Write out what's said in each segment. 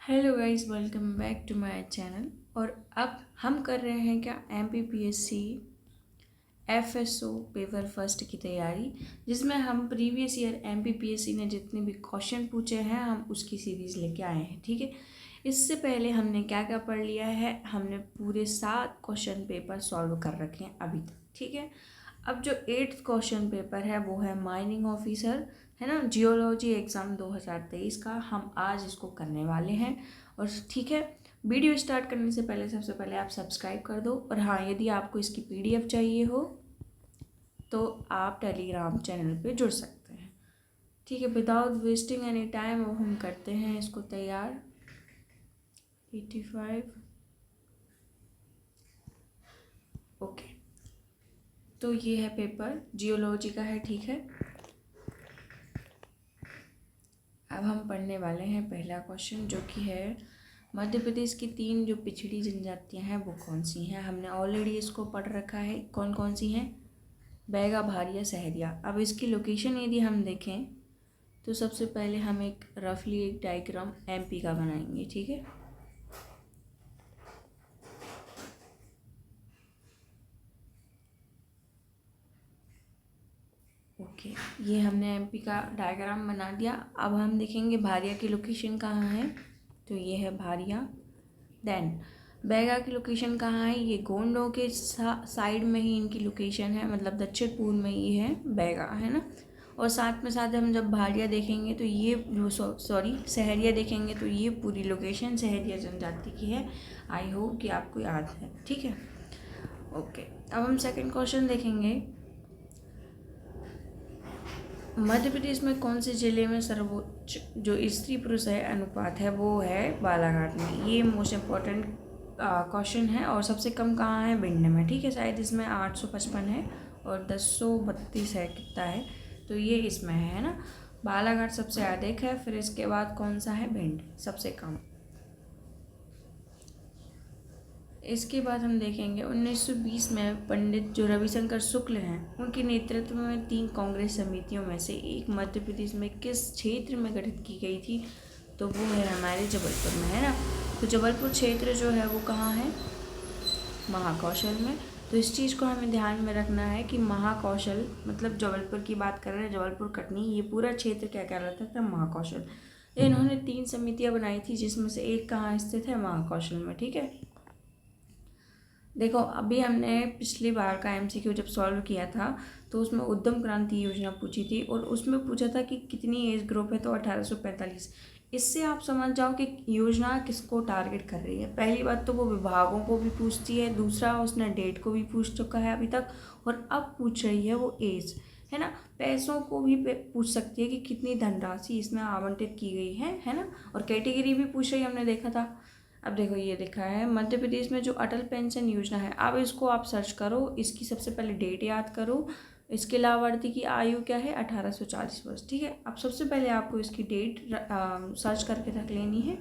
Hello guys, welcome back to my channel. और अब हम कर रहे हैं क्या MPPSC FSO पेपर फर्स्ट की तैयारी, जिसमें हम प्रीवियस ईयर MPPSC ने जितने भी क्वेश्चन पूछे हैं हम उसकी सीरीज़ लेके आए हैं। ठीक है, इससे पहले हमने क्या क्या पढ़ लिया है, हमने पूरे 7 क्वेश्चन पेपर सॉल्व कर रखे हैं अभी तक। ठीक है, अब जो 8th क्वेश्चन पेपर है वो है माइनिंग ऑफिसर, है ना, जियोलॉजी एग्ज़ाम 2023 का। हम आज इसको करने वाले हैं। और ठीक है, वीडियो स्टार्ट करने से पहले सबसे पहले आप सब्सक्राइब कर दो। और हाँ, यदि आपको इसकी PDF चाहिए हो तो आप टेलीग्राम चैनल पे जुड़ सकते हैं। ठीक है, विदाउट वेस्टिंग एनी टाइम अब हम करते हैं इसको तैयार। 85 ओके, तो ये है पेपर, जियोलॉजी का है। ठीक है, अब हम पढ़ने वाले हैं पहला क्वेश्चन, जो कि है मध्य प्रदेश की 3 जो पिछड़ी जनजातियां हैं वो कौन सी हैं। हमने ऑलरेडी इसको पढ़ रखा है, कौन कौन सी हैं, बैगा, भारिया, सहरिया। अब इसकी लोकेशन यदि हम देखें तो सबसे पहले हम एक रफली एक डायग्राम MP का बनाएंगे। ठीक है, ओके, ये हमने MP का डायग्राम बना दिया। अब हम देखेंगे भारिया की लोकेशन कहाँ है, तो ये है भारिया। देन बैगा की लोकेशन कहाँ है, ये गोंडों के साइड में ही इनकी लोकेशन है, मतलब दक्षिण पूर्व में ये है बैगा, है ना। और साथ में साथ हम जब भारिया देखेंगे तो ये सहरिया देखेंगे तो ये पूरी लोकेशन सहरिया जनजाति की है। आई होप कि आपको याद है। ठीक है, ओके, अब हम सेकंड क्वेश्चन देखेंगे। मध्य प्रदेश में कौन से जिले में सर्वोच्च जो स्त्री पुरुष है अनुपात है वो है बालाघाट में। ये मोस्ट इम्पॉर्टेंट क्वेश्चन है। और सबसे कम कहाँ है, भिंड में। ठीक है, शायद इसमें 855 है और 1032 है, कितना है, तो ये इसमें है ना। बालाघाट सबसे अधिक है, फिर इसके बाद कौन सा है, भिंड सबसे कम। इसके बाद हम देखेंगे 1920 में पंडित जो रविशंकर शुक्ल हैं उनके नेतृत्व में 3 कांग्रेस समितियों में से एक मध्य प्रदेश में किस क्षेत्र में गठित की गई थी, तो वो है हमारे जबलपुर में, है ना। तो जबलपुर क्षेत्र जो है वो कहाँ है, महाकौशल में। तो इस चीज़ को हमें ध्यान में रखना है कि महाकौशल मतलब जबलपुर की बात कर रहे हैं, जबलपुर कटनी, ये पूरा क्षेत्र क्या कहलाता था, महाकौशल। इन्होंने 3 समितियाँ बनाई थी, जिसमें से एक कहाँ स्थित है, महाकौशल में। ठीक है, देखो अभी हमने पिछली बार का MCQ जब सॉल्व किया था तो उसमें उद्यम क्रांति योजना पूछी थी, और उसमें पूछा था कि कितनी एज ग्रुप है, तो 1845। इससे आप समझ जाओ कि योजना किसको टारगेट कर रही है। पहली बात तो वो विभागों को भी पूछती है, दूसरा उसने डेट को भी पूछ चुका है अभी तक, और अब पूछ रही है वो एज, है ना। पैसों को भी पूछ सकती है कि कितनी धनराशि इसमें आवंटित की गई है ना। और कैटेगरी भी पूछ रही है, हमने देखा था। अब देखो ये लिखा है मध्य प्रदेश में जो अटल पेंशन योजना है, अब इसको आप सर्च करो, इसकी सबसे पहले डेट याद करो। इसके लाभार्थी की आयु क्या है, 1840 वर्ष। ठीक है, अब सबसे पहले आपको इसकी डेट सर्च करके रख लेनी है।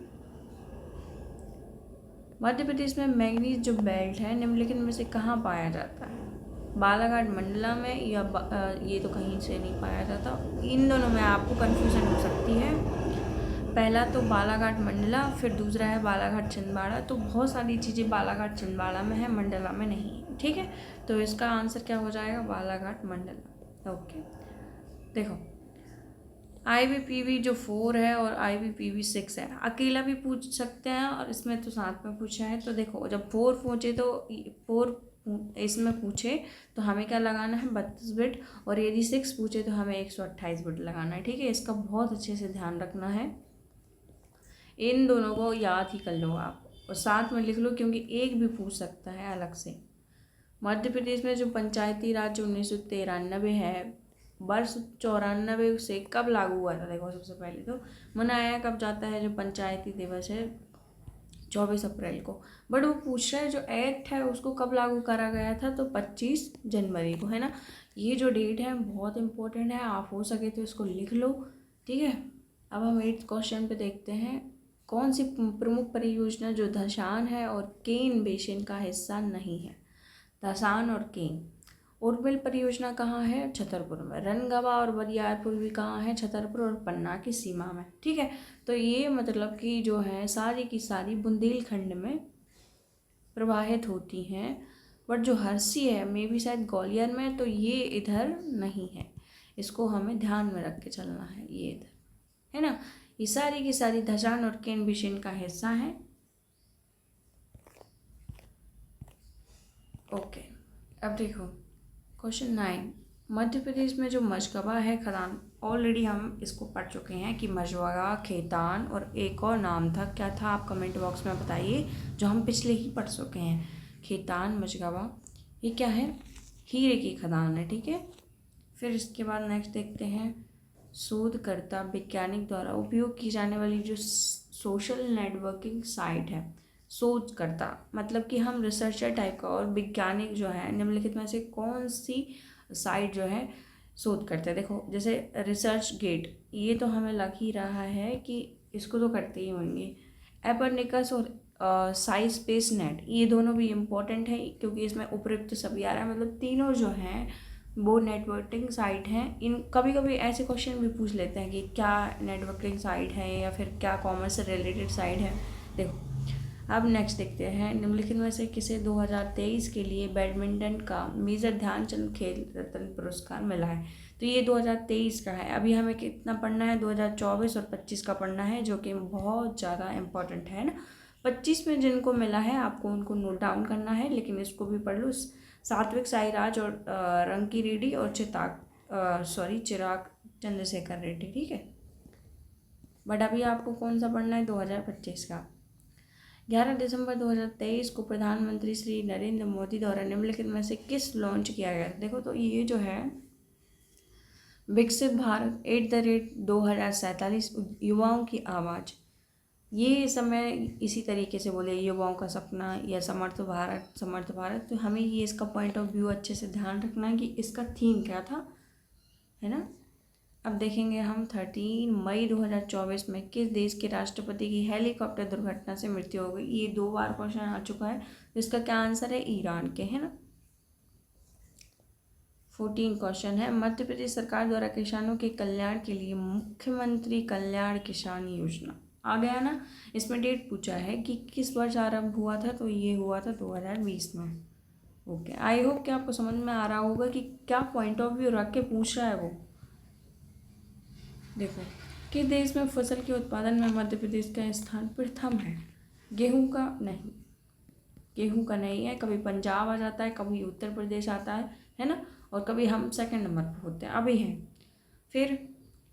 मध्य प्रदेश में मैंगनीज जो बेल्ट है निम्नलिखित में से कहाँ पाया जाता है, बालाघाट मंडला में या ये तो कहीं से नहीं पाया जाता। इन दोनों में आपको कन्फ्यूज़न हो सकती है। पहला तो बालाघाट मंडला, फिर दूसरा है बालाघाट छिंदवाड़ा। तो बहुत सारी चीज़ें बालाघाट छिंदवाड़ा में है, मंडला में नहीं है। ठीक है, तो इसका आंसर क्या हो जाएगा, बालाघाट मंडला। ओके, देखो IBPB जो 4 है और IBPB 6 है, अकेला भी पूछ सकते हैं और इसमें तो साथ में पूछा है। तो देखो जब 4 पूछे तो 4 इसमें पूछे तो हमें क्या लगाना है, 32 बिट, और यदि 6 पूछे तो हमें 128 बिट लगाना है। ठीक है, इसका बहुत अच्छे से ध्यान रखना है, इन दोनों को याद ही कर लो आप और साथ में लिख लो, क्योंकि एक भी पूछ सकता है अलग से। मध्य प्रदेश में जो पंचायती राज 1993 है, वर्ष 94 से कब लागू हुआ था। देखो सबसे पहले तो मनाया कब जाता है, जो पंचायती दिवस है 24 अप्रैल को। बट वो पूछ रहा है जो एक्ट है उसको कब लागू करा गया था, तो 25 जनवरी को, है ना। ये जो डेट है बहुत इंपॉर्टेंट है, आप हो सके तो इसको लिख लो। ठीक है, अब हम 8th क्वेश्चन पे देखते हैं, कौन सी प्रमुख परियोजना जो धसान है और केन बेसिन का हिस्सा नहीं है, धसान और केन। उर्मिल परियोजना कहाँ है? छतरपुर में। रनगवा और बरियारपुर भी कहाँ है? छतरपुर और पन्ना की सीमा में। ठीक है, तो ये मतलब कि जो है सारी की सारी बुंदेलखंड में प्रवाहित होती हैं, बट जो हरसी है मे भी शायद ग्वालियर में, तो ये इधर नहीं है। इसको हमें ध्यान में रख के चलना है, ये इधर है ना। ये सारी की सारी धजान और केन बिशेन का हिस्सा है। ओके, अब देखो क्वेश्चन 9। मध्य प्रदेश में जो मशगवा है खदान, ऑलरेडी हम इसको पढ़ चुके हैं कि मशगवा, खेतान और एक और नाम था, क्या था आप कमेंट बॉक्स में बताइए, जो हम पिछले ही पढ़ चुके हैं। खेतान, मशगवा, ये क्या है? हीरे की खदान है। ठीक है, फिर इसके बाद नेक्स्ट देखते हैं, शोधकर्ता वैज्ञानिक द्वारा उपयोग की जाने वाली जो सोशल नेटवर्किंग साइट है। शोधकर्ता मतलब कि हम रिसर्चर टाइप का, और वैज्ञानिक जो है निम्नलिखित में से कौन सी साइट जो है शोध करते हैं? देखो जैसे रिसर्च गेट, ये तो हमें लग ही रहा है कि इसको तो करते ही होंगे। एपर्निकस और साइज स्पेस नेट, ये दोनों भी इम्पोर्टेंट है क्योंकि इसमें उपयुक्त सभी आ रहा है, मतलब तीनों जो हैं वो नेटवर्किंग साइट हैं। इन कभी कभी ऐसे क्वेश्चन भी पूछ लेते हैं कि क्या नेटवर्किंग साइट है या फिर क्या कॉमर्स से रिलेटेड साइट है। देखो अब नेक्स्ट देखते हैं, निम्नलिखित में से किसे 2023 के लिए बैडमिंटन का मेजर ध्यानचंद खेल रत्न पुरस्कार मिला है? तो ये 2023 का है। अभी हमें कितना पढ़ना है? 2024 और 25 का पढ़ना है, जो कि बहुत ज़्यादा इम्पोर्टेंट है ना। 25 में जिनको मिला है आपको उनको नोट डाउन करना है, लेकिन इसको भी पढ़ लो। सात्विक साईराज और रंकी रेड्डी और चिराग चंद्रशेखर रेड्डी। ठीक है, बट अभी आपको कौन सा पढ़ना है? 2025 का। 11 दिसंबर 2023 को प्रधानमंत्री श्री नरेंद्र मोदी द्वारा निम्नलिखित में से किस लॉन्च किया गया? देखो तो ये जो है विकसित भारत @2047 युवाओं की आवाज़, ये समय इसी तरीके से बोले युवाओं का सपना या समर्थ भारत। तो हमें ये इसका पॉइंट ऑफ व्यू अच्छे से ध्यान रखना है कि इसका थीम क्या था, है ना। अब देखेंगे हम 13 मई 2024 में किस देश के राष्ट्रपति की हेलीकॉप्टर दुर्घटना से मृत्यु हो गई? ये 2 बार क्वेश्चन आ चुका है, तो इसका क्या आंसर है? ईरान के, है ना। 14 क्वेश्चन है, मध्य प्रदेश सरकार द्वारा किसानों के कल्याण के लिए मुख्यमंत्री कल्याण किसान योजना आ गया ना। इसमें डेट पूछा है कि किस वर्ष आरंभ हुआ था, तो ये हुआ था 2020 में। ओके, आई होप कि आपको समझ में आ रहा होगा कि क्या पॉइंट ऑफ व्यू रख के पूछ रहा है वो। देखो, किस देश में फसल के उत्पादन में मध्य प्रदेश का स्थान प्रथम है? गेहूं का नहीं, गेहूं का नहीं है। कभी पंजाब आ जाता है, कभी उत्तर प्रदेश आता है ना, और कभी हम सेकंड नंबर पर होते हैं, अभी हैं। फिर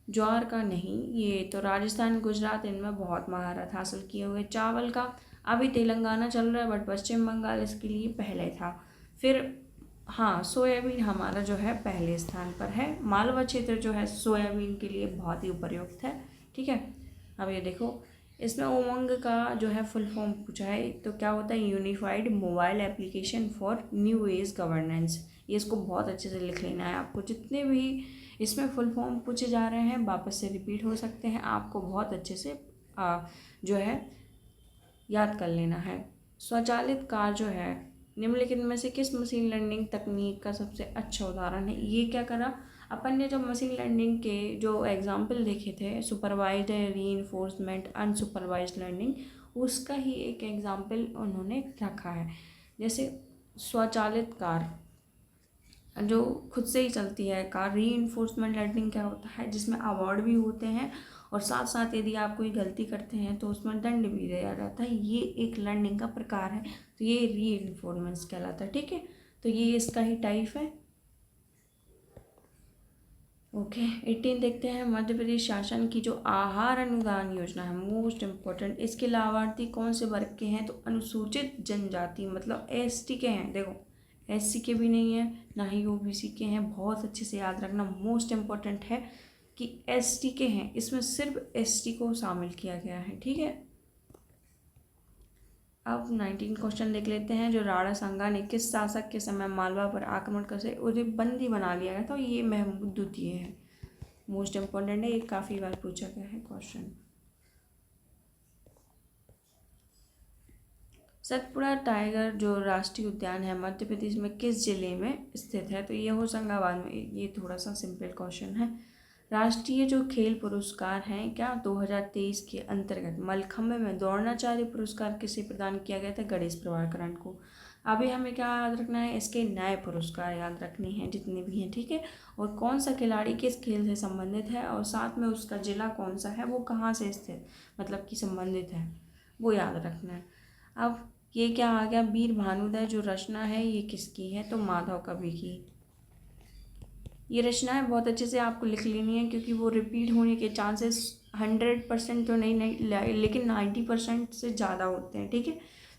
ज्वार का नहीं, ये तो राजस्थान गुजरात इनमें बहुत महारत हासिल किए हुए। चावल का अभी तेलंगाना चल रहा है, बट पश्चिम बंगाल इसके लिए पहले था। फिर हाँ, सोयाबीन हमारा जो है पहले स्थान पर है। मालवा क्षेत्र जो है सोयाबीन के लिए बहुत ही उपयुक्त है। ठीक है, अब ये देखो, इसमें उमंग का जो है फुल फॉर्म पूछा है, तो क्या होता है? Unified mobile application for new age governance. ये इसको बहुत अच्छे से लिख लेना है आपको। जितने भी इसमें फुल फॉर्म पूछे जा रहे हैं वापस से रिपीट हो सकते हैं, आपको बहुत अच्छे से जो है याद कर लेना है। स्वचालित कार जो है निम्नलिखित में से किस मशीन लर्निंग तकनीक का सबसे अच्छा उदाहरण है? ये क्या करा अपन ने, जब मशीन लर्निंग के जो एग्जाम्पल देखे थे, सुपरवाइज्ड, रीइंफोर्समेंट, अनसुपरवाइज्ड लर्निंग, उसका ही एक एग्जाम्पल उन्होंने रखा है। जैसे स्वचालित कार जो खुद से ही चलती है कार, रीइंफोर्समेंट लर्निंग क्या होता है, जिसमें अवार्ड भी होते हैं और साथ साथ यदि आप कोई गलती करते हैं तो उसमें दंड भी दिया जाता है। ये एक लर्निंग का प्रकार है, तो ये रीइंफोर्समेंट कहलाता है। ठीक है, तो ये इसका ही टाइप है। ओके, 18 देखते हैं, मध्य प्रदेश शासन की जो आहार अनुदान योजना है, मोस्ट इम्पोर्टेंट, इसके लाभार्थी कौन से वर्ग के हैं? तो अनुसूचित जनजाति मतलब ST के हैं। देखो SC के भी नहीं है, ना ही OBC के हैं। बहुत अच्छे से याद रखना, मोस्ट इम्पोर्टेंट है कि ST के हैं, इसमें सिर्फ ST को शामिल किया गया है। ठीक है, अब 19 क्वेश्चन देख लेते हैं, जो राणा सांगा ने किस शासक के समय मालवा पर आक्रमण कर से उन्हें बंदी बना लिया गया था? तो ये महमूद द्वितीय है। मोस्ट इम्पोर्टेंट है, ये काफ़ी बार पूछा गया है क्वेश्चन। सतपुड़ा टाइगर जो राष्ट्रीय उद्यान है मध्य प्रदेश में किस जिले में स्थित है? तो ये होशंगाबाद में। ये थोड़ा सा सिंपल क्वेश्चन है। राष्ट्रीय जो खेल पुरस्कार हैं क्या 2023 के अंतर्गत मलखम्ब में द्रोणाचार्य पुरस्कार किसे प्रदान किया गया था? गणेश प्रभाकरण को। अभी हमें क्या याद रखना है? इसके नए पुरस्कार याद रखने हैं जितने भी हैं, ठीक है। और कौन सा खिलाड़ी किस खेल से संबंधित है और साथ में उसका जिला कौन सा है, वो कहाँ से स्थित मतलब कि संबंधित है, वो याद रखना है। अब ये क्या आ गया? वीर भानुदय जो रचना है ये किसकी है? तो माधव कवि की। ये रचनाएं बहुत अच्छे से आपको लिख लेनी है क्योंकि वो रिपीट होने के चांसेस 100% तो नहीं लेकिन 90% से ज़्यादा होते हैं, ठीक है।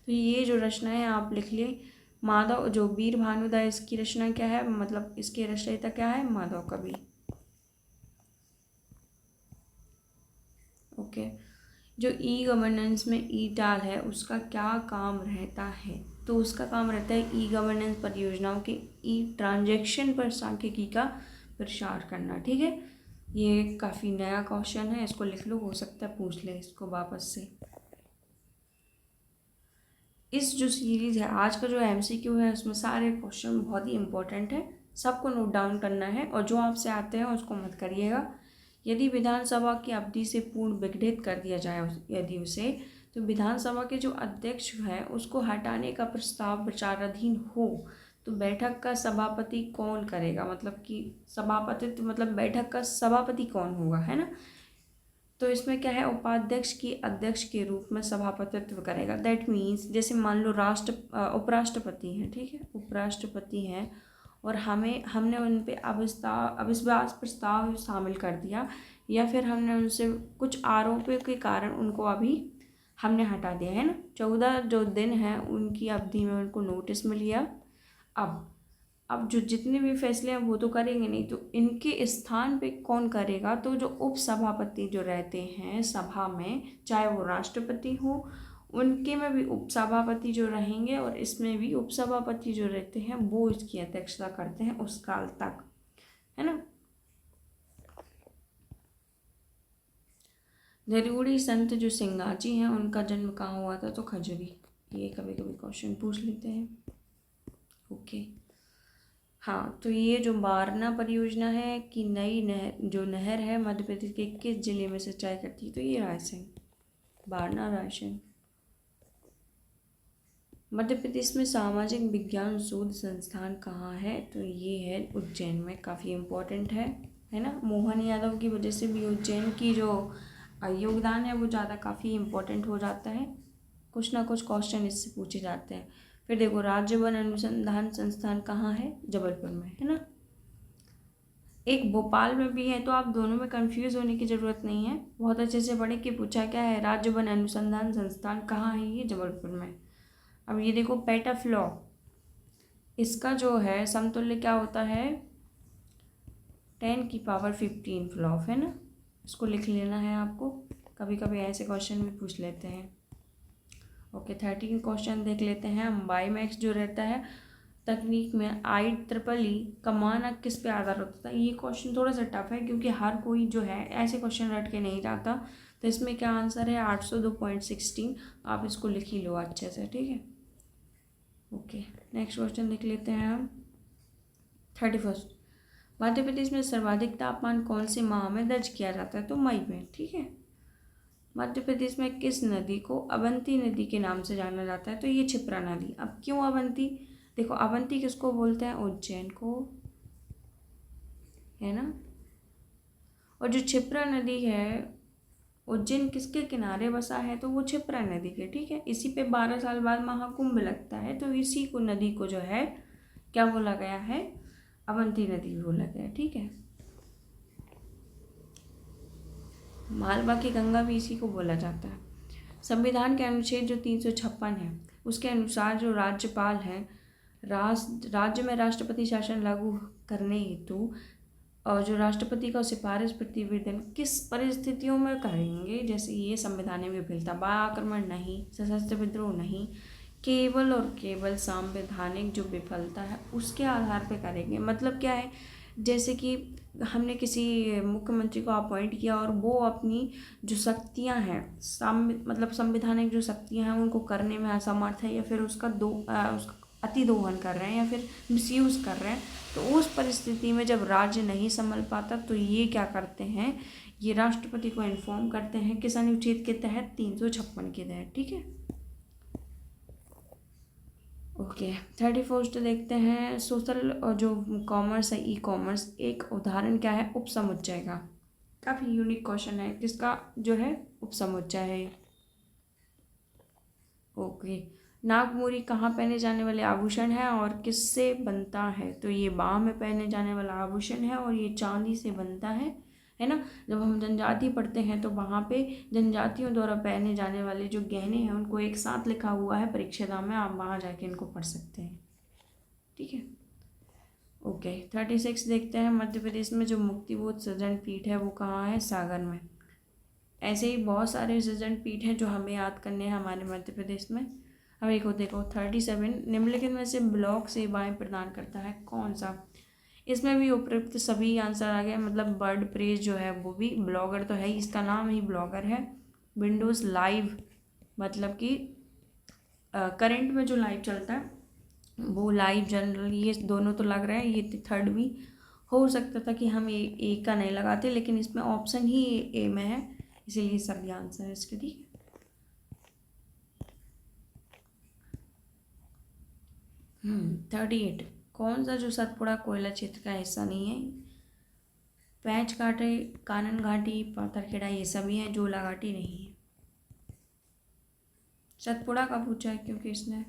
तो ये जो रचनाएं आप लिख लें। माधव जो वीर भानुदय, इसकी रचना क्या है, मतलब इसके रचयिता क्या है? माधव कवि। ओके। जो ई गवर्नेंस में ई टाल है उसका क्या काम रहता है? तो उसका काम रहता है ई गवर्नेंस परियोजनाओं के ई ट्रांजैक्शन पर सांख्यिकी का प्रसार करना, ठीक है। ये काफ़ी नया क्वेश्चन है, इसको लिख लो, हो सकता है पूछ ले इसको वापस से। इस जो सीरीज़ है आज का जो MCQ है उसमें सारे क्वेश्चन बहुत ही इंपॉर्टेंट है, सबको नोट डाउन करना है और जो आपसे आते हैं उसको मत करिएगा। यदि विधानसभा की अवधि से पूर्ण विघटित कर दिया जाए यदि उसे, तो विधानसभा के जो अध्यक्ष है उसको हटाने का प्रस्ताव विचाराधीन हो तो बैठक का सभापति कौन करेगा? मतलब कि सभापतित्व मतलब बैठक का सभापति कौन होगा, है ना। तो इसमें क्या है? उपाध्यक्ष की अध्यक्ष के रूप में सभापतित्व करेगा। दैट मीन्स जैसे मान लो उपराष्ट्रपति हैं, ठीक है, उपराष्ट्रपति हैं और हमने उन पे अविश्वास प्रस्ताव शामिल कर दिया या फिर हमने उनसे कुछ आरोपों के कारण उनको अभी हमने हटा दिया, है ना। 14 जो दिन हैं उनकी अवधि में उनको नोटिस मिल गया। अब जो जितने भी फैसले हैं वो तो करेंगे नहीं, तो इनके स्थान पे कौन करेगा? तो जो उपसभापति जो रहते हैं सभा में, चाहे वो राष्ट्रपति हो, उनके में भी उपसभापति जो रहेंगे और इसमें भी उपसभापति जो रहते हैं वो इसकी अध्यक्षता करते हैं उस काल तक, है ना। जरूरी संत जो सिंगाजी हैं उनका जन्म कहाँ हुआ था? तो खजुरी। ये कभी कभी क्वेश्चन पूछ लेते हैं। ओके। हाँ, तो ये जो बारना परियोजना है कि नई नहर है मध्य प्रदेश के किस जिले में सिंचाई करती है? तो ये रायसेन, बारना रायसेन। मध्य प्रदेश में सामाजिक विज्ञान शोध संस्थान कहाँ है? तो ये है उज्जैन में, काफ़ी इम्पोर्टेंट है ना। मोहन यादव की वजह से भी उज्जैन की जो योगदान है वो ज़्यादा काफ़ी इम्पोर्टेंट हो जाता है, कुछ ना कुछ क्वेश्चन इससे पूछे जाते हैं। फिर देखो राज्य वन अनुसंधान संस्थान कहाँ है? जबलपुर में, है ना। एक भोपाल में भी है, तो आप दोनों में कंफ्यूज होने की ज़रूरत नहीं है, बहुत अच्छे से पढ़े कि पूछा क्या है। राज्य वन अनुसंधान संस्थान कहाँ है? ये जबलपुर में। अब ये देखो पेटाफ्लॉ, इसका जो है समतुल्य क्या होता है? 10⁻15 फ्लॉप, है ना। इसको लिख लेना है आपको, कभी कभी ऐसे क्वेश्चन भी पूछ लेते हैं। ओके, 13 क्वेश्चन देख लेते हैं हम। बाईमैक्स जो रहता है तकनीक में IEEE का मानक किस पे आधार होता था? ये क्वेश्चन थोड़ा सा टफ है क्योंकि हर कोई जो है ऐसे क्वेश्चन रट के नहीं जाता, तो इसमें क्या आंसर है? 802.16। आप इसको लिख ही लो अच्छे से, ठीक है। ओके, नेक्स्ट क्वेश्चन देख लेते हैं हम। 31 मध्य प्रदेश में सर्वाधिक तापमान कौन से माह में दर्ज किया जाता है? तो मई में, ठीक है। मध्य प्रदेश में किस नदी को अवंती नदी के नाम से जाना जाता है? तो ये क्षिप्रा नदी। अब क्यों अवंती? देखो अवंती किसको बोलते हैं? उज्जैन को, है ना। और जो क्षिप्रा नदी है उज्जैन किसके किनारे बसा है? तो वो क्षिप्रा नदी के, ठीक है। इसी पे 12 साल बाद महाकुंभ लगता है, तो इसी को नदी को जो है क्या बोला गया है? अवंती नदी बोला गया, ठीक है। मालवा की गंगा भी इसी को बोला जाता है। संविधान के अनुच्छेद जो 356 है उसके अनुसार जो राज्यपाल है राज्य में राष्ट्रपति शासन लागू करने हेतु और जो राष्ट्रपति का सिफारिश प्रतिवेदन किस परिस्थितियों में करेंगे? जैसे ये संविधान में विफलता, बाह्य आक्रमण नहीं, सशस्त्र विद्रोह नहीं, केवल और केवल संवैधानिक जो विफलता है उसके आधार पर करेंगे। मतलब क्या है? जैसे कि हमने किसी मुख्यमंत्री को अपॉइंट किया और वो अपनी जो शक्तियां हैं मतलब संवैधानिक जो शक्तियां हैं उनको करने में असमर्थ है, या फिर उसका अति दोहन कर रहे हैं या फिर मिसयूज़ कर रहे हैं, तो उस परिस्थिति में जब राज्य नहीं संभल पाता तो ये क्या करते हैं, ये राष्ट्रपति को इन्फॉर्म करते हैं किस अनुच्छेद के तहत, 356 के तहत। ठीक है, ओके। 31 देखते हैं, सोशल और जो कॉमर्स है, ई कॉमर्स, एक उदाहरण क्या है, उपसमुच्चय का। काफ़ी यूनिक क्वेश्चन है, किसका जो है उपसमुच्चय है। ओके। नागमोरी कहाँ पहने जाने वाले आभूषण है और किससे बनता है, तो ये बाह में पहने जाने वाला आभूषण है और ये चांदी से बनता है ना। जब हम जनजाति पढ़ते हैं तो वहाँ पे जनजातियों द्वारा पहने जाने वाले जो गहने हैं उनको एक साथ लिखा हुआ है परीक्षाधाम में, आप वहाँ जाके इनको पढ़ सकते हैं। ठीक है, ओके। 36 देखते हैं, मध्य प्रदेश में जो मुक्तिबोध सृजन पीठ है वो कहाँ है, सागर में। ऐसे ही बहुत सारे सृजन पीठ हैं जो हमें याद करने हैं हमारे मध्य प्रदेश में। अब एक देखो 37, निम्नलिखित में से ब्लॉक सेवाएं प्रदान करता है कौन सा। इसमें भी उपयुक्त सभी आंसर आ गए, मतलब वर्ड प्रेस जो है वो भी ब्लॉगर तो है ही, इसका नाम ही ब्लॉगर है। विंडोज़ लाइव मतलब कि करंट में जो लाइव चलता है वो लाइव जनरल, ये दोनों तो लग रहे हैं, ये थर्ड भी हो सकता था कि हम ए का नहीं लगाते, लेकिन इसमें ऑप्शन ही ए में है, इसीलिए सभी आंसर है इसके। ठीक है, 38, कौन सा जो सतपुड़ा कोयला क्षेत्र का हिस्सा नहीं है, पैंच घाटी, कानन घाटी, पाथरखेड़ा, ये सभी हैं, जोला घाटी नहीं है। सतपुड़ा का पूछा है क्योंकि इसने।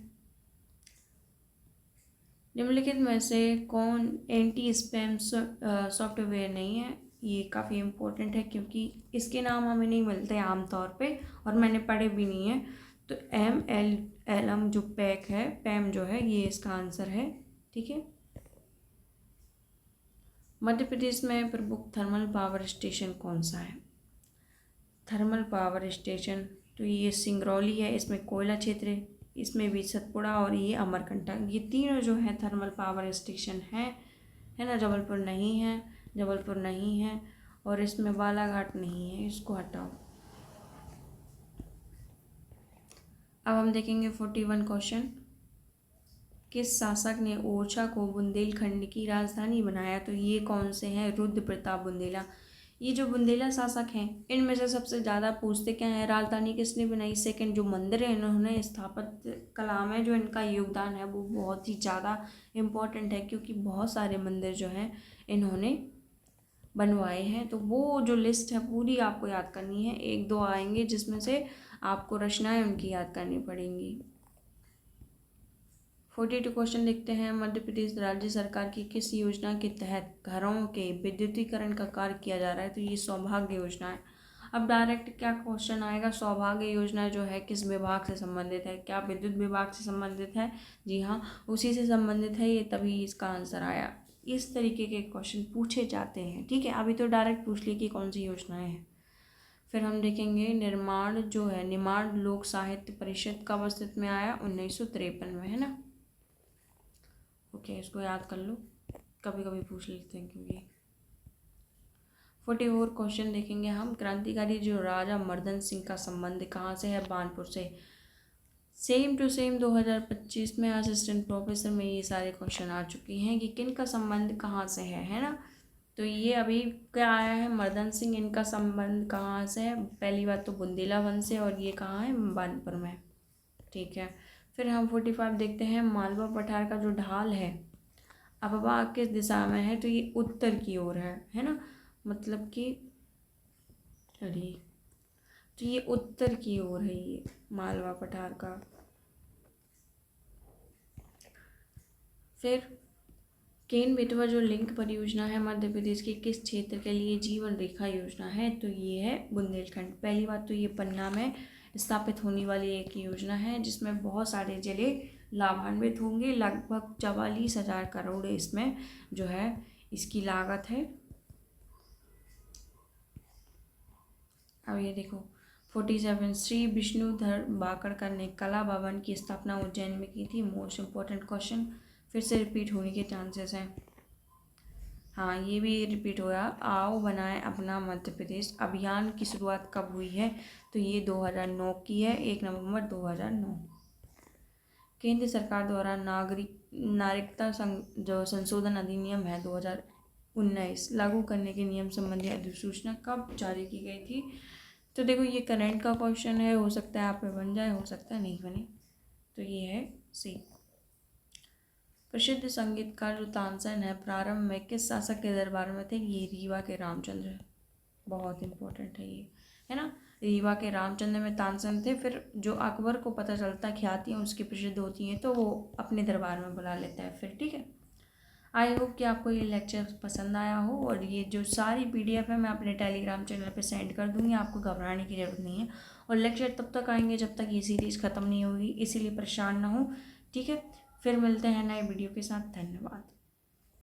निम्नलिखित में से कौन एंटी स्पैम सॉफ्टवेयर नहीं है, ये काफ़ी इम्पोर्टेंट है क्योंकि इसके नाम हमें नहीं मिलते आमतौर पे और मैंने पढ़े भी नहीं है। तो MLLM जो पैक है, पैम जो है, ये इसका आंसर है। ठीक है, मध्य प्रदेश में प्रमुख थर्मल पावर स्टेशन कौन सा है, थर्मल पावर स्टेशन, तो ये सिंगरौली है, इसमें कोयला क्षेत्र है, इसमें भी सतपुड़ा और ये अमरकंटक, ये तीनों जो है थर्मल पावर स्टेशन है ना। जबलपुर नहीं है, जबलपुर नहीं है, और इसमें बालाघाट नहीं है, इसको हटाओ। अब हम देखेंगे 41 क्वेश्चन, किस शासक ने ओरछा को बुंदेलखंड की राजधानी बनाया, तो ये कौन से हैं, रुद्र प्रताप बुंदेला। ये जो बुंदेला शासक हैं इनमें से सबसे ज़्यादा पूछते क्या है, राजधानी किसने बनाई, सेकंड जो मंदिर है इन्होंने स्थापत्य कला में जो इनका योगदान है वो बहुत ही ज़्यादा इम्पोर्टेंट है, क्योंकि बहुत सारे मंदिर जो हैं इन्होंने बनवाए हैं। तो वो जो लिस्ट है पूरी आपको याद करनी है, एक दो आएंगे जिसमें से आपको रचनाएं उनकी याद करनी पड़ेंगी। 42 क्वेश्चन देखते हैं, मध्य प्रदेश राज्य सरकार की किस योजना के तहत घरों के विद्युतीकरण का कार्य किया जा रहा है, तो ये सौभाग्य योजना है। अब डायरेक्ट क्या क्वेश्चन आएगा, सौभाग्य योजना जो है किस विभाग से संबंधित है, क्या विद्युत विभाग से संबंधित है, जी हाँ उसी से संबंधित है ये, तभी इसका आंसर आया। इस तरीके के क्वेश्चन पूछे जाते हैं। ठीक है, अभी तो डायरेक्ट पूछ ली कि कौन सी योजनाएं हैं। फिर हम देखेंगे निर्माण जो है, निमाड़ लोक साहित्य परिषद कब अस्तित्व में आया, 1953 में, है ना। ओके, इसको याद कर लो, कभी कभी पूछ लेते हैं क्योंकि। 44 क्वेश्चन देखेंगे हम, क्रांतिकारी जो राजा मर्दन सिंह का संबंध कहाँ से है, बानपुर से। सेम टू सेम 2025 में असिस्टेंट प्रोफेसर में ये सारे क्वेश्चन आ चुके हैं कि किन का संबंध कहाँ से है ना। तो ये अभी क्या आया है, मर्दन सिंह, इनका संबंध कहाँ से है, पहली बात तो बुंदेला वन से, और ये कहाँ है, बानपुर में। ठीक है, फिर हम 45 देखते हैं, मालवा पठार का जो ढाल है अबवा किस दिशा में है, तो ये उत्तर की ओर है ना, मतलब कि अरे तो ये उत्तर की ओर है ये मालवा पठार का। फिर केन बेटवा जो लिंक परियोजना है मध्य प्रदेश के किस क्षेत्र के लिए जीवन रेखा योजना है, तो ये है बुंदेलखंड। पहली बात तो ये पन्ना में स्थापित होने वाली एक योजना है जिसमें बहुत सारे जिले लाभान्वित होंगे, लगभग 44,000 करोड़ इसमें जो है इसकी लागत है। अब ये देखो 47, श्री विष्णुधर बाकड़कर ने कला भवन की स्थापना उज्जैन में की थी, मोस्ट इम्पोर्टेंट क्वेश्चन, फिर से रिपीट होने के चांसेस हैं। हाँ, ये भी रिपीट हुआ। आओ बनाएं अपना मध्य प्रदेश अभियान की शुरुआत कब हुई है? तो ये 2009 की है, 1 नवंबर 2009। केंद्र सरकार द्वारा नागरिकता जो संशोधन अधिनियम है 2019 लागू करने के नियम संबंधी अधिसूचना कब जारी की गई थी? तो देखो, ये करंट का क्वेश्चन है, हो सकता है आप पे बन जाए, हो सकता है नहीं बने। तो ये है सी। प्रसिद्ध संगीतकार जो तानसेन है, प्रारंभ में किस शासक के दरबार में थे? ये रीवा के रामचंद्र। बहुत इंपॉर्टेंट है ये, है ना। रीवा के रामचंद्र में तानसेन थे। फिर जो अकबर को पता चलता, ख्यातियाँ उसकी प्रसिद्ध होती हैं, तो वो अपने दरबार में बुला लेता है फिर, ठीक है। आई होप कि आपको ये लेक्चर पसंद आया हो, और ये जो सारी PDF है मैं अपने टेलीग्राम चैनल पे सेंड कर दूँगी, आपको घबराने की ज़रूरत नहीं है। और लेक्चर तब तक आएंगे जब तक ये सीरीज़ ख़त्म नहीं होगी, इसीलिए परेशान ना हो, ठीक है। फिर मिलते हैं नए वीडियो के साथ। धन्यवाद।